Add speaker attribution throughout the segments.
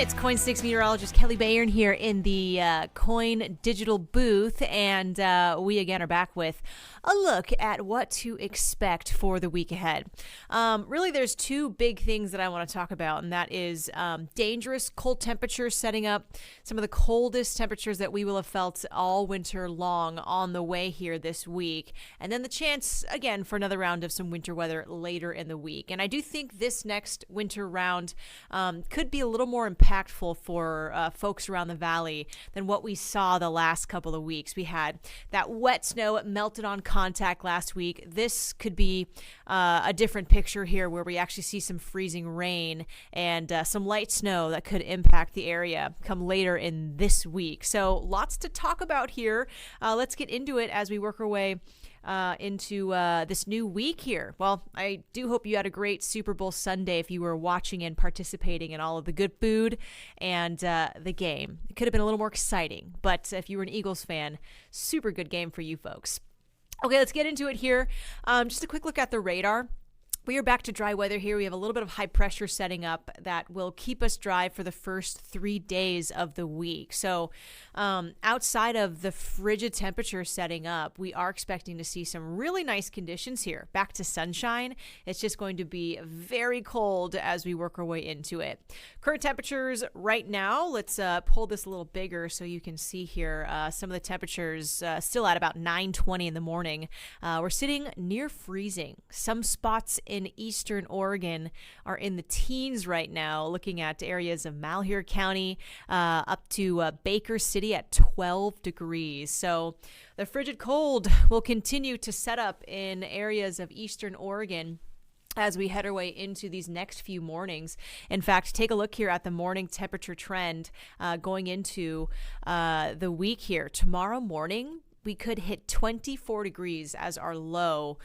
Speaker 1: It's Coin 6 meteorologist Kelly Bayern here in the Coin Digital booth, and we again are back with a look at what to expect for the week ahead. Really, there's two big things that I want to talk about, and that is dangerous cold temperatures setting up, some of the coldest temperatures that we will have felt all winter long on the way here this week, and then the chance, again, for another round of some winter weather later in the week. And I do think this next winter round could be a little more impactful for folks around the valley than what we saw the last couple of weeks. We had that wet snow, it melted on contact last week. This could be a different picture here where we actually see some freezing rain and some light snow that could impact the area come later in this week. So lots to talk about here. Let's get into it as we work our way into this new week here. Well, I do hope you had a great Super Bowl Sunday if you were watching and participating in all of the good food and the game. It could have been a little more exciting, but if you were an Eagles fan, super good game for you folks. Okay, let's get into it here. Just a quick look at the radar. We are back to dry weather here. We have a little bit of high pressure setting up that will keep us dry for the first 3 days of the week. So outside of the frigid temperature setting up, we are expecting to see some really nice conditions here. Back to sunshine. It's just going to be very cold as we work our way into it. Current temperatures right now, let's pull this a little bigger so you can see here some of the temperatures still at about 9:20 in the morning. We're sitting near freezing. Some spots in eastern Oregon are in the teens right now, looking at areas of Malheur County up to Baker City at 12 degrees. So the frigid cold will continue to set up in areas of eastern Oregon as we head our way into these next few mornings. In fact, take a look here at the morning temperature trend going into the week here. Tomorrow morning, we could hit 24 degrees as our low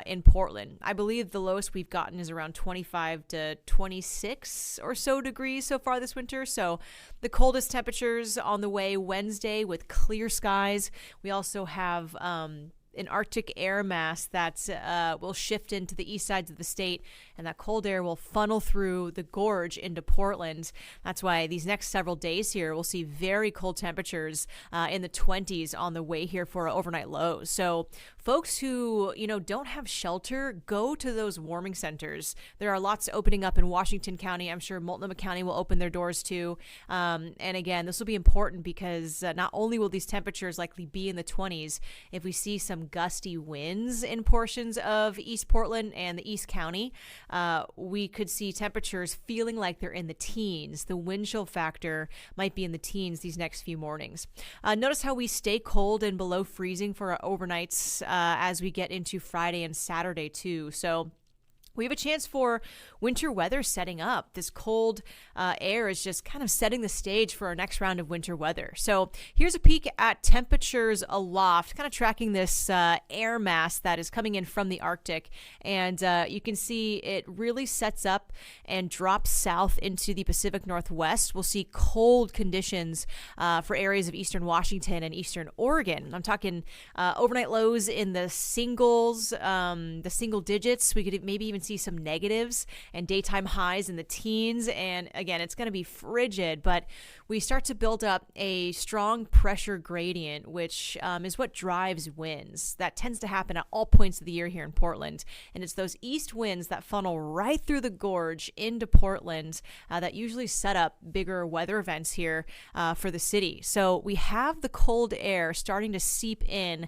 Speaker 1: in Portland. I believe the lowest we've gotten is around 25 to 26 or so degrees so far this winter. So the coldest temperatures on the way Wednesday with clear skies. We also have an Arctic air mass that will shift into the east sides of the state, and that cold air will funnel through the gorge into Portland. That's why these next several days here, we'll see very cold temperatures in the 20s on the way here for overnight lows. So folks who, don't have shelter, go to those warming centers. There are lots opening up in Washington County. I'm sure Multnomah County will open their doors too. And again, this will be important because not only will these temperatures likely be in the 20s, if we see some gusty winds in portions of East Portland and the East County, we could see temperatures feeling like they're in the teens. The wind chill factor might be in the teens these next few mornings. Notice how we stay cold and below freezing for our overnights as we get into Friday and Saturday too. So we have a chance for winter weather setting up. This cold air is just kind of setting the stage for our next round of winter weather. So here's a peek at temperatures aloft, kind of tracking this air mass that is coming in from the Arctic. And you can see it really sets up and drops south into the Pacific Northwest. We'll see cold conditions for areas of eastern Washington and eastern Oregon. I'm talking overnight lows in the singles, the single digits. We could maybe even see some negatives and daytime highs in the teens. And again, it's going to be frigid, but we start to build up a strong pressure gradient, which is what drives winds. That tends to happen at all points of the year here in Portland. And it's those east winds that funnel right through the gorge into Portland that usually set up bigger weather events here for the city. So we have the cold air starting to seep in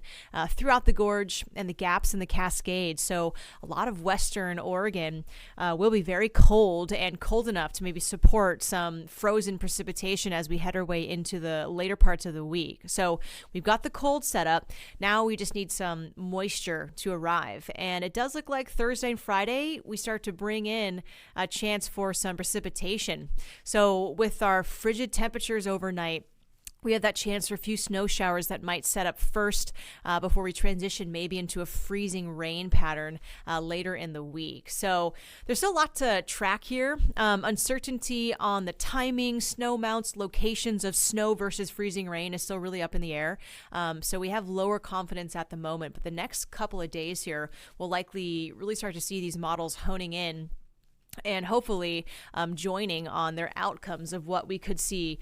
Speaker 1: throughout the gorge and the gaps in the Cascades. So a lot of western Oregon will be very cold and cold enough to maybe support some frozen precipitation as we head our way into the later parts of the week. So we've got the cold set up. Now we just need some moisture to arrive. And it does look like Thursday and Friday, we start to bring in a chance for some precipitation. So with our frigid temperatures overnight, we have that chance for a few snow showers that might set up first before we transition maybe into a freezing rain pattern later in the week. So there's still a lot to track here. Uncertainty on the timing, snow mounts, locations of snow versus freezing rain is still really up in the air. So we have lower confidence at the moment. But the next couple of days here, we'll likely really start to see these models honing in and hopefully joining on their outcomes of what we could see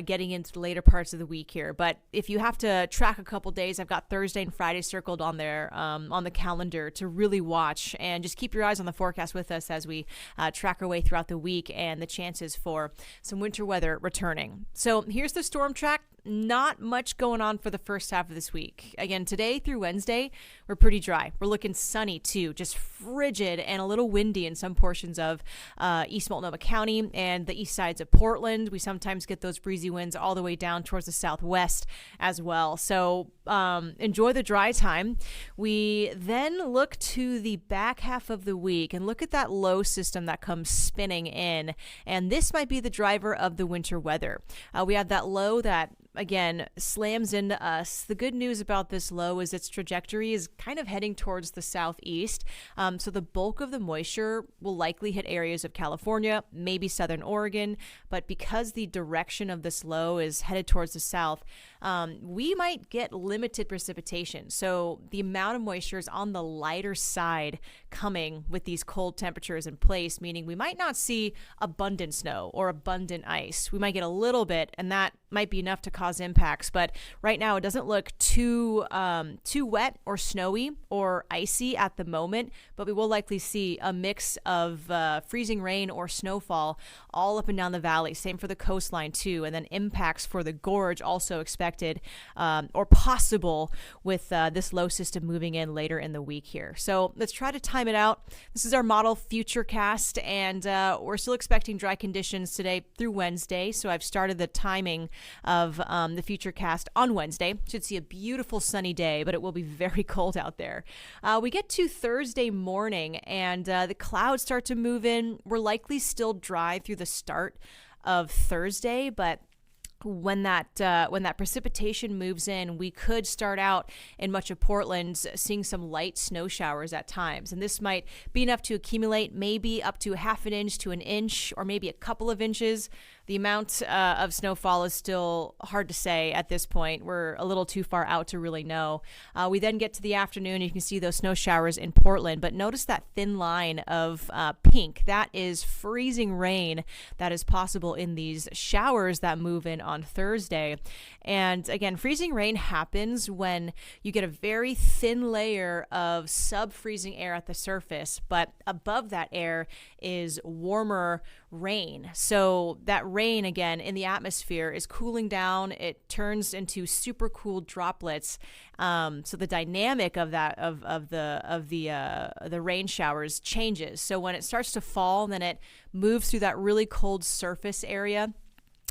Speaker 1: getting into the later parts of the week here. But if you have to track a couple days, I've got Thursday and Friday circled on there on the calendar to really watch, and just keep your eyes on the forecast with us as we track our way throughout the week and the chances for some winter weather returning. So here's the storm track. Not much going on for the first half of this week. Again, today through Wednesday, we're pretty dry. We're looking sunny too, just frigid and a little windy in some portions of East Multnomah County and the east sides of Portland. We sometimes get those breezy winds all the way down towards the southwest as well. So enjoy the dry time. We then look to the back half of the week and look at that low system that comes spinning in. And this might be the driver of the winter weather. We have that low that again slams into us. The good news about this low is its trajectory is kind of heading towards the southeast. So the bulk of the moisture will likely hit areas of California, maybe southern Oregon. But because the direction of this low is headed towards the south, we might get limited precipitation. So the amount of moisture is on the lighter side coming with these cold temperatures in place, meaning we might not see abundant snow or abundant ice. We might get a little bit, and that might be enough to cause impacts. But right now it doesn't look too wet or snowy or icy at the moment, but we will likely see a mix of freezing rain or snowfall all up and down the valley. Same for the coastline too, and then impacts for the gorge also expected or possible with this low system moving in later in the week here. So let's try to time it out. This is our model Futurecast, and we're still expecting dry conditions today through Wednesday. So I've started the timing of the Futurecast on Wednesday. Should see a beautiful sunny day, but it will be very cold out there. We get to Thursday morning, and the clouds start to move in. We're likely still dry through the start of Thursday, but when that precipitation moves in, we could start out in much of Portland seeing some light snow showers at times. And this might be enough to accumulate maybe up to 1/2 inch to 1 inch, or maybe a couple of inches. The amount of snowfall is still hard to say at this point. We're a little too far out to really know. We then get to the afternoon. You can see those snow showers in Portland, but notice that thin line of pink. That is freezing rain that is possible in these showers that move in on Thursday. And again, freezing rain happens when you get a very thin layer of sub-freezing air at the surface, but above that air is warmer rain. So that rain, again, in the atmosphere is cooling down. It turns into super cool droplets. So the dynamic of that of the rain showers changes. So when it starts to fall, then it moves through that really cold surface area.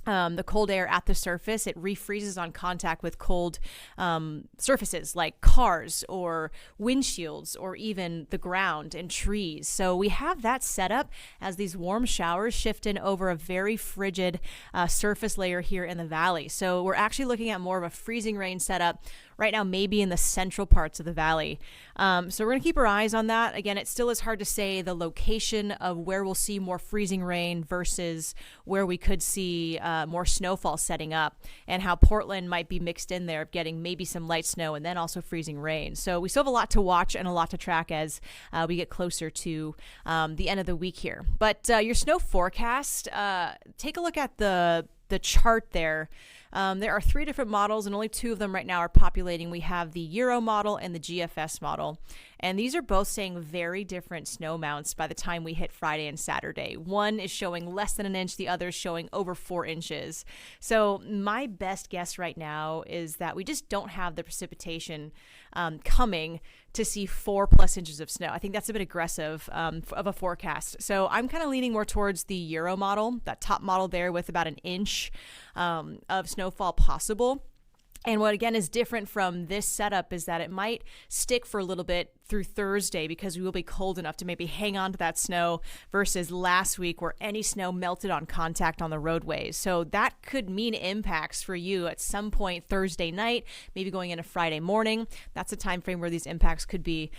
Speaker 1: The cold air at the surface, it refreezes on contact with cold surfaces like cars or windshields or even the ground and trees. So we have that set up as these warm showers shift in over a very frigid surface layer here in the valley. So we're actually looking at more of a freezing rain setup right now, maybe in the central parts of the valley. So we're going to keep our eyes on that. Again, it still is hard to say the location of where we'll see more freezing rain versus where we could see more snowfall setting up, and how Portland might be mixed in there, getting maybe some light snow and then also freezing rain. So we still have a lot to watch and a lot to track as we get closer to the end of the week here. But your snow forecast, take a look at the chart there. There are 3 different models, and only 2 of them right now are populating. We have the Euro model and the GFS model. And these are both saying very different snow amounts by the time we hit Friday and Saturday. One is showing less than 1 inch, the other is showing over 4 inches. So my best guess right now is that we just don't have the precipitation coming to see 4+ inches of snow. I think that's a bit aggressive of a forecast. So I'm kind of leaning more towards the Euro model, that top model there with about 1 inch of snowfall possible. And what, again, is different from this setup is that it might stick for a little bit through Thursday because we will be cold enough to maybe hang on to that snow versus last week where any snow melted on contact on the roadways. So that could mean impacts for you at some point Thursday night, maybe going into Friday morning. That's a time frame where these impacts could be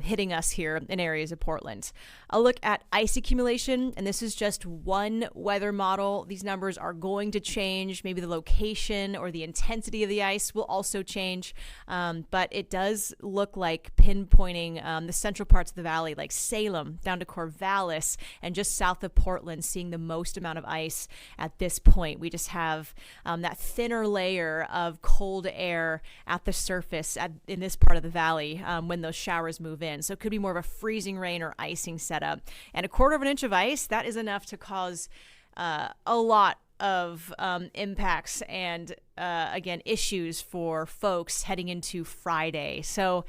Speaker 1: hitting us here in areas of Portland. I'll look at ice accumulation, and this is just one weather model. These numbers are going to change. Maybe the location or the intensity of the ice will also change, but it does look like pinpoint pinpointing the central parts of the valley, like Salem down to Corvallis and just south of Portland, seeing the most amount of ice at this point. We just have that thinner layer of cold air at the surface in this part of the valley when those showers move in. So it could be more of a freezing rain or icing setup. And a quarter of an inch of ice, that is enough to cause a lot of impacts and, again, issues for folks heading into Friday. So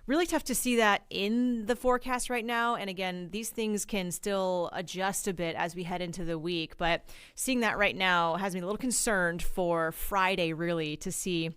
Speaker 1: really tough to see that in the forecast right now. And again, these things can still adjust a bit as we head into the week. But seeing that right now has me a little concerned for Friday, really, to see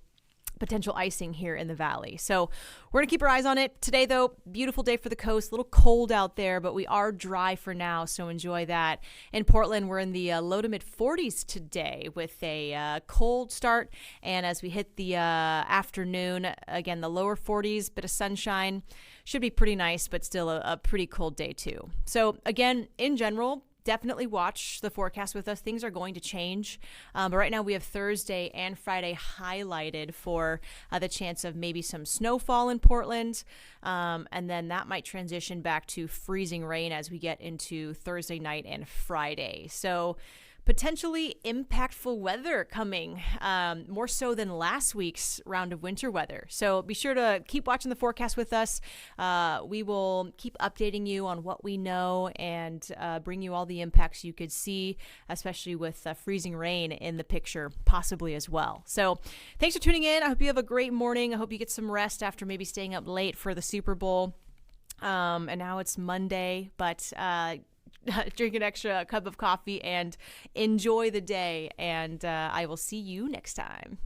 Speaker 1: potential icing here in the valley. So we're going to keep our eyes on it. Today, though, beautiful day for the coast. A little cold out there, but we are dry for now, so enjoy that. In Portland, we're in the low to mid 40s today with a cold start. And as we hit the afternoon, again, the lower 40s, bit of sunshine. Should be pretty nice, but still a pretty cold day, too. So again, in general, definitely watch the forecast with us. Things are going to change. But right now we have Thursday and Friday highlighted for the chance of maybe some snowfall in Portland. And then that might transition back to freezing rain as we get into Thursday night and Friday. So potentially impactful weather coming, more so than last week's round of winter weather. So be sure to keep watching the forecast with us. We will keep updating you on what we know and bring you all the impacts you could see, especially with freezing rain in the picture possibly as well. So thanks for tuning in. I hope you have a great morning. I hope you get some rest after maybe staying up late for the Super Bowl. And now it's Monday, but drink an extra cup of coffee and enjoy the day. And I will see you next time.